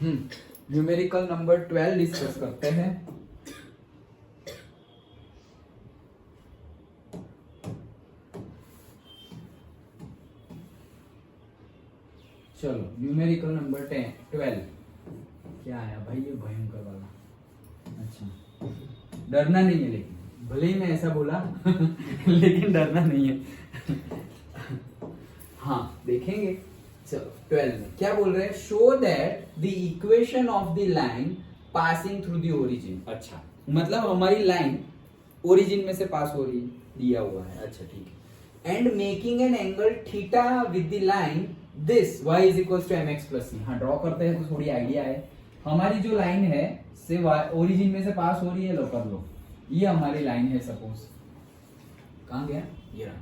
Numerical number 12 discuss करते हैं। चलो न्यूमेरिकल नंबर 12 क्या आया भाई, ये भयंकर वाला। अच्छा, डरना नहीं है, लेकिन भले ही मैं ऐसा बोला लेकिन डरना नहीं है हाँ देखेंगे। चलो 12 में क्या बोल रहे हैं, show that the equation of the line passing through the origin. अच्छा, मतलब हमारी लाइन ओरिजिन में से पास हो रही है, दिया हुआ है। अच्छा ठीक है। And making an angle theta with the line this y is equal to mx plus c. हाँ ड्रॉ करते हैं तो थोड़ी आइडिया है। हमारी जो लाइन है से ओरिजिन में से पास हो रही है, लो कर लो, ये हमारी लाइन है सपोज। कहां गया ये रहा।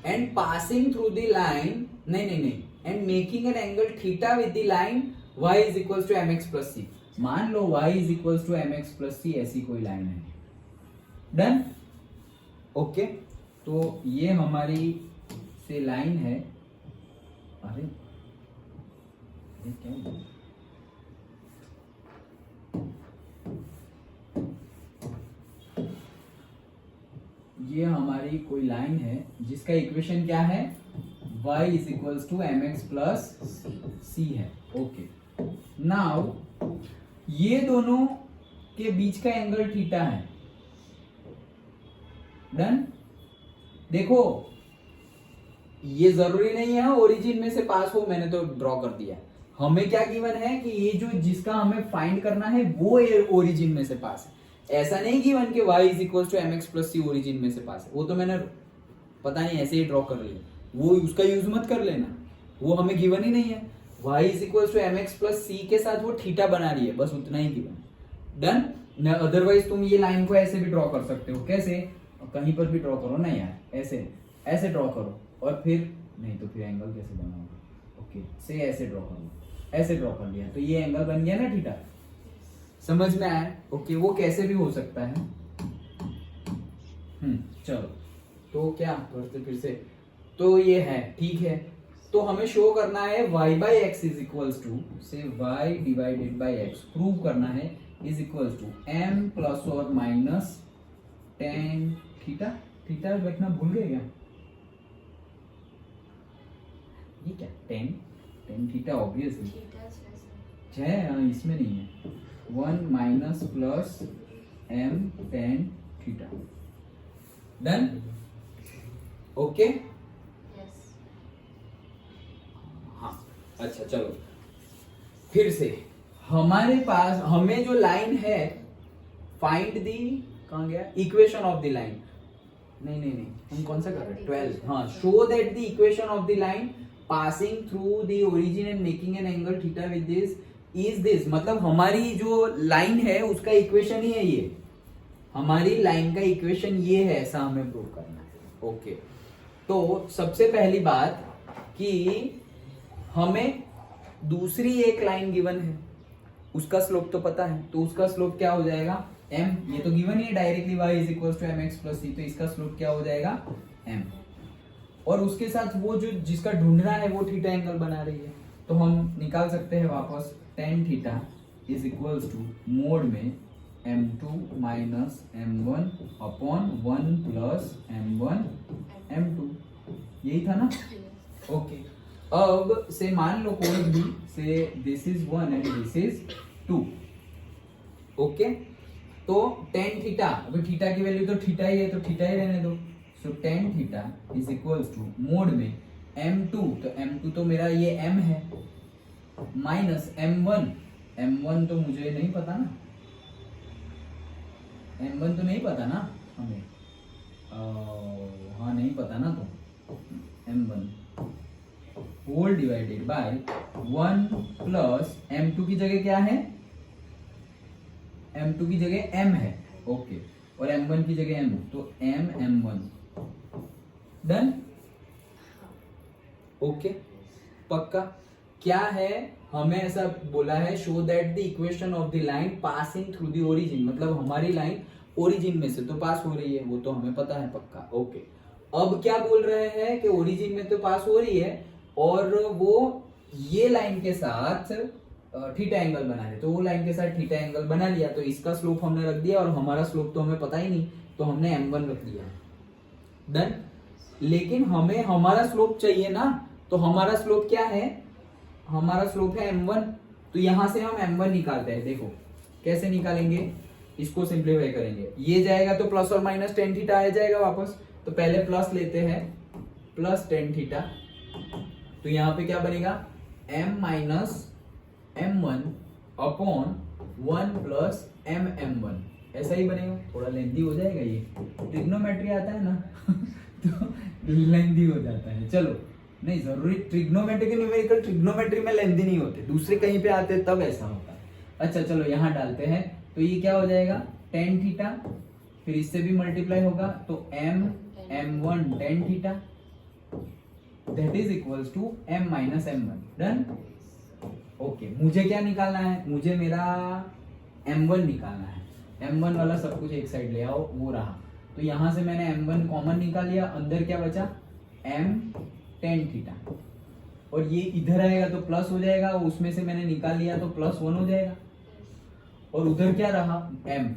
And passing through the line, नहीं, and making an angle theta with the line y is equal to mx plus c. मान लो y is equal to mx plus c, ऐसी कोई लाइन है। डन। ओके, तो ये हमारी से लाइन है। अरे ये क्या है? ये हमारी कोई लाइन है जिसका इक्वेशन क्या है, y is equal to mx plus c है। ओके, नाउ ये दोनों के बीच का एंगल थीटा है। डन। देखो ये जरूरी नहीं है ओरिजिन में से पास हो, मैंने तो ड्रॉ कर दिया। हमें क्या गिवन है कि ये जो जिसका हमें फाइंड करना है वो ओरिजिन में से पास है। ऐसा नहीं गिवन कि y is equal to mx plus c origin में से पास है। वो तो मैंने पता नहीं ऐसे ही ड्रॉ कर लिया, वो उसका यूज मत कर लेना, वो हमें गिवन ही नहीं है। y is equal to mx plus c के साथ वो थीटा बना रही है, बस उतना ही गिवन। डन। अदरवाइज तुम ये लाइन को ऐसे भी ड्रॉ कर सकते हो। कैसे? कहीं पर भी ड्रॉ करो ना यार, ऐसे ड्रॉ करो, और फिर नहीं तो फिर एंगल कैसे बनाओगे। ओके, से ऐसे ड्रॉ करो, ऐसे ड्रॉ कर लिया तो ये एंगल बन गया ना थीटा। समझ में आया? ओके, वो कैसे भी हो सकता है। चलो तो क्या करते फिर से, तो ये है ठीक है। तो हमें शो करना है y by x is equals to से y divided by x, prove करना है is equals to m plus और माइनस टेन थीटा। थीटा रखना भूल गए क्या? ये क्या टेन थीटा ऑब्वियसली है, इसमें नहीं है। 1 minus plus m tan theta. Done. Okay. हाँ अच्छा, चलो फिर से हमारे पास हमें जो लाइन है, फाइंड दी, कहां गया इक्वेशन ऑफ द लाइन। नहीं, हम कौन सा कर रहे हैं, 12। हाँ, show that the equation of the line passing through the origin and making an angle theta with this is this. मतलब हमारी जो लाइन है उसका इक्वेशन ही है ये, हमारी लाइन का इक्वेशन ये है, ऐसा हमें प्रूव करना है। ओके, तो सबसे पहली बात कि हमें दूसरी एक लाइन गिवन है, उसका स्लोप तो पता है, तो उसका स्लोप क्या हो जाएगा m। ये तो गिवन ही है directly y is equal to mx plus c, तो इसका स्लोप क्या हो जाएगा m। और उसके साथ वो जो जिसका ढूंढना है वो थीटा एंगल बना रही है, तो हम निकाल सकते हैं वापस tan theta is equal to mod में m2 minus m1 upon 1 plus m1 m2। यही था ना। ओके, अब से मान लो कोई भी से this is 1 and this is 2। Okay, तो टेन थीटा, अभी थीटा की वैल्यू तो थीटा ही है, तो थीटा ही रहने दो। So tan theta is equals to mod में m2, तो m2 तो मेरा ये m है, माइनस m1 तो मुझे नहीं पता ना, m1 तो नहीं पता ना हमें। हाँ नहीं पता ना, तो m1 whole divided by 1 plus m2 की जगह क्या है, m2 की जगह m है। ओके, और m1 की जगह m, तो m1। डन। ओके, पक्का। क्या है, हमें ऐसा बोला है show that the equation of the line passing through the origin, मतलब हमारी लाइन ओरिजिन में से तो पास हो रही है, वो तो हमें पता है पक्का। ओके, अब क्या बोल रहे हैं कि ओरिजिन में तो पास हो रही है और वो ये लाइन के साथ थीटा एंगल बना रहे, तो वो लाइन के साथ थीटा एंगल बना लिया, तो इसका स्लोप हमने रख दिया और हमारा स्लोप तो हमें पता ही नहीं, तो हमने m1 रख दिया। डन। लेकिन हमें हमारा स्लोप चाहिए ना, तो हमारा स्लोप क्या है, हमारा स्लोप है m1, तो यहां से हम m1 निकालते हैं। देखो कैसे निकालेंगे, इसको सिंप्लीफाई करेंगे, ये जाएगा तो प्लस और माइनस टेन थीटा आ जाएगा वापस, तो पहले प्लस लेते हैं, प्लस टेन थीटा, तो यहाँ पे क्या बनेगा m minus m1 upon 1 plus m1, ऐसा ही बनेगा। थोड़ा लेंथी हो जाएगा, ये ट्रिग्नोमेट्री आता है ना तो लेंथी हो जाता है। चलो नहीं जरूरी, ट्रिग्नोमेट्री के न्यूमेरिकल ट्रिग्नोमेट्री में लेंथी नहीं होते, दूसरे कहीं पे आते तब ऐसा होता है। अच्छा चलो यहाँ डालते हैं, तो ये क्या हो जाएगा टेन थीटा, फिर इससे भी मल्टीप्लाई होगा, तो m1 tan theta that is equals to m minus m1। Done. Okay, मुझे क्या निकालना है, मुझे मेरा m1 निकालना है। m1 वाला सब कुछ एक साइड ले आओ, वो रहा, तो यहां से मैंने m1 कॉमन निकाल लिया, अंदर क्या बचा m टेन थीटा, और ये इधर आएगा तो प्लस हो जाएगा, उसमें से मैंने निकाल लिया तो प्लस 1 हो जाएगा, और उधर क्या रहा m,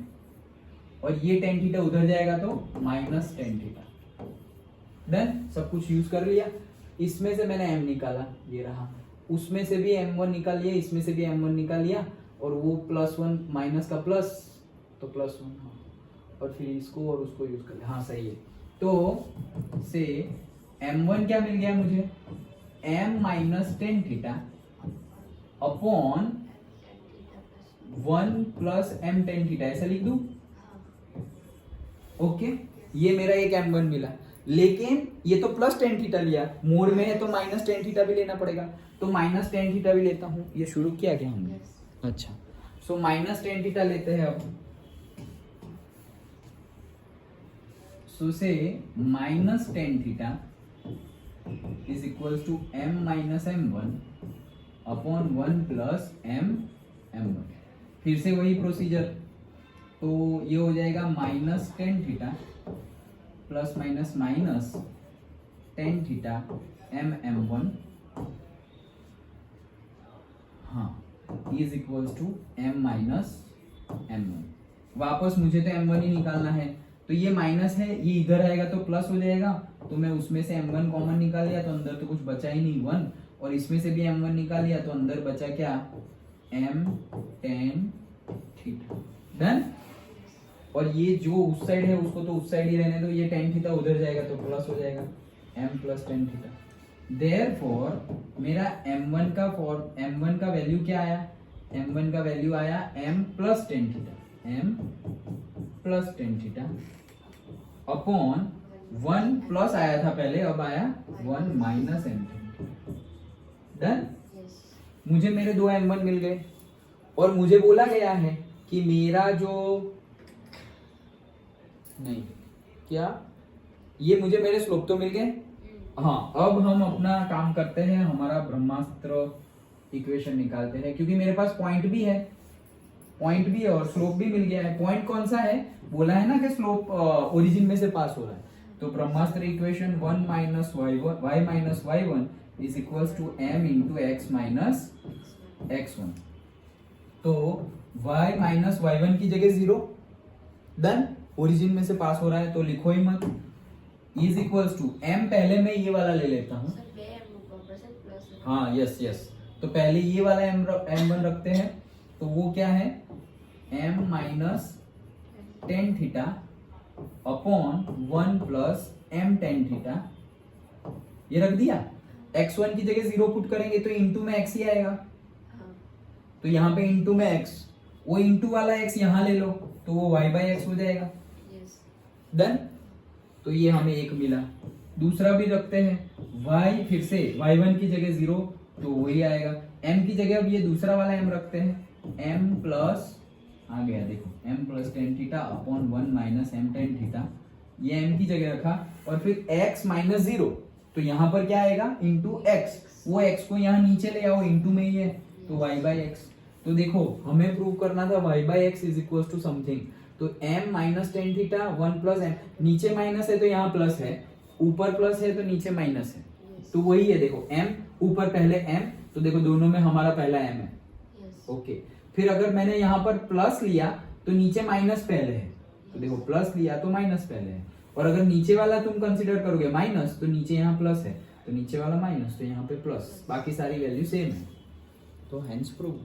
और ये टेन थीटा उधर जाएगा तो माइनस टेन थीटा। डन, सब कुछ यूज कर लिया। इसमें से मैंने m निकाला, ये रहा, उसमें से भी m1 निकाल लिया, इसमें से भी m1 निकाल लिया, और वो प्लस 1 माइनस का प्लस, तो प्लस 1, हाँ, और फिर इसको और उसको यूज कर लिया, हाँ सही है। तो से m1 क्या मिल गया मुझे, m minus tan theta upon 1 plus m tan theta, ऐसा लिख दूं। ओके, ये मेरा एक m1 मिला, लेकिन ये तो प्लस टेन थीटा लिया, मोड में है तो माइनस टेन थीटा भी लेना पड़ेगा, तो माइनस टेन थीटा भी लेता हूँ। ये शुरू किया क्या हमने? अच्छा, सो माइनस टेन थीटा लेते हैं अब। सो से minus tan theta is equals to m minus m1 upon 1 plus m1। फिर से वही प्रोसीजर, तो ये हो जाएगा minus tan theta plus minus minus tan theta m1, हाँ, is equals to m minus m1। वापस मुझे तो m1 ही निकालना है, तो ये माइनस है, ये इधर आएगा तो प्लस हो जाएगा, तो मैं उसमें से m1 कॉमन निकाल लिया, तो अंदर तो कुछ बचा ही नहीं 1, और इसमें से भी m1 निकाल लिया, तो अंदर बचा क्या m टेन थीटा। डन। और ये जो उस साइड है उसको तो उस साइड ही रहने दो, ये टेन थीटा उधर जाएगा तो प्लस हो जाएगा m plus tan theta. Therefore मेरा m1 का वैल्यू क्या आया, m1 का वैल्यू आया m plus tan theta, m plus tan theta upon 1 plus आया था पहले, अब आया 1 minus m tan theta. Done. मुझे मेरे दो m1 मिल गए, और मुझे बोला गया है कि मेरा जो नहीं क्या, ये मुझे मेरे स्लोप तो मिल गए। हाँ, अब हम अपना काम करते हैं, हमारा ब्रह्मास्त्र इक्वेशन निकालते हैं, क्योंकि मेरे पास पॉइंट भी है और स्लोप भी मिल गया है। पॉइंट कौन सा है, बोला है ना कि स्लोप ओरिजिन में से पास हो रहा है, तो ब्रह्मास्त्र equation 1 minus y minus y1 is equals to m into x minus x1। तो y माइनस y1 की जगह 0। डन। ओरिजिन में से पास हो रहा है तो लिखो ही मत, इज इक्वल्स टू m, पहले मैं ये वाला ले लेता हूँ, हाँ यस, तो पहले ये वाला m1 रखते हैं, तो वो क्या है m minus tan theta upon 1 plus m tan theta, ये रख दिया। x1 की जगह 0 पुट करेंगे तो इंटू में x ही आएगा, तो यहाँ पे इंटू में x, वो इंटू वाला x यहाँ ले लो, तो वो y बाई एक्स हो जाएगा। डन। तो ये हमें एक मिला। दूसरा भी रखते हैं, y फिर से y1 की जगह 0, तो वही आएगा। m की जगह अब ये दूसरा वाला m रखते हैं, m प्लस आ गया, देखो m plus tan theta upon 1 minus m tan theta, ये m की जगह रखा, और फिर x माइनस 0, तो यहाँ पर क्या आएगा इंटू x, वो x को यहाँ नीचे ले आओ, इंटू में ही है, तो y बाई एक्स। तो देखो हमें प्रूव करना था y by x is equal to something, तो m minus tan theta 1 plus m, नीचे माइनस है तो यहाँ प्लस है, ऊपर प्लस है तो नीचे माइनस है, तो वही है। देखो m ऊपर पहले m, तो देखो दोनों में हमारा पहला m है, ओके फिर अगर मैंने यहाँ पर प्लस लिया तो नीचे माइनस पहले है, तो देखो प्लस लिया तो माइनस पहले है, और अगर नीचे वाला तुम कंसीडर करोगे माइनस तो नीचे यहाँ प्लस है, तो नीचे वाला माइनस तो यहाँ पे प्लस, बाकी सारी वैल्यू सेम है, तो हेंस प्रूव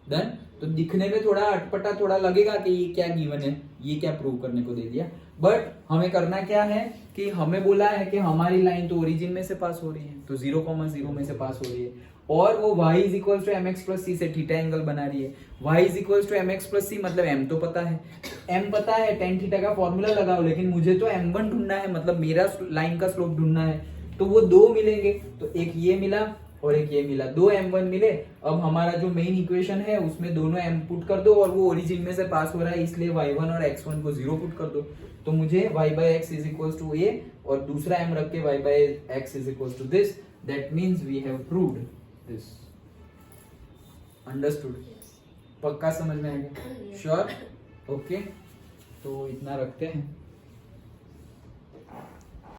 डन। तो दिखने में थोड़ा अटपटा थोड़ा लगेगा कि ये क्या गिवन है, ये क्या प्रूव करने को दे दिया, बट हमें करना क्या है कि हमें बोला है कि हमारी लाइन तो ओरिजिन में से पास हो रही है, तो 0,0 में से पास हो रही है, और वो y is equal to M X plus C से थीटा एंगल बना रही है। y is equal to M X plus C मतलब m तो पता है, m पता है, टेन थीटा का फॉर्मूला लगाओ, लेकिन मुझे तो m1 ढूंढना है, मतलब मेरा लाइन का स्लोप ढूंढना है, तो वो दो मिलेंगे, तो एक ये मिला और एक ये मिला, दो m1 मिले। अब हमारा जो मेन इक्वेशन है उसमें दोनों m पुट कर दो, और वो ओरिजिन में से पास हो रहा है इसलिए y1 और x1 को 0 पुट कर दो, तो मुझे y by x is equal to a और दूसरा m रख के y by x is equal to this, that means we have proved this. Understood? पक्का समझ में आएगा? श्योर? ओके, तो इतना रखते हैं।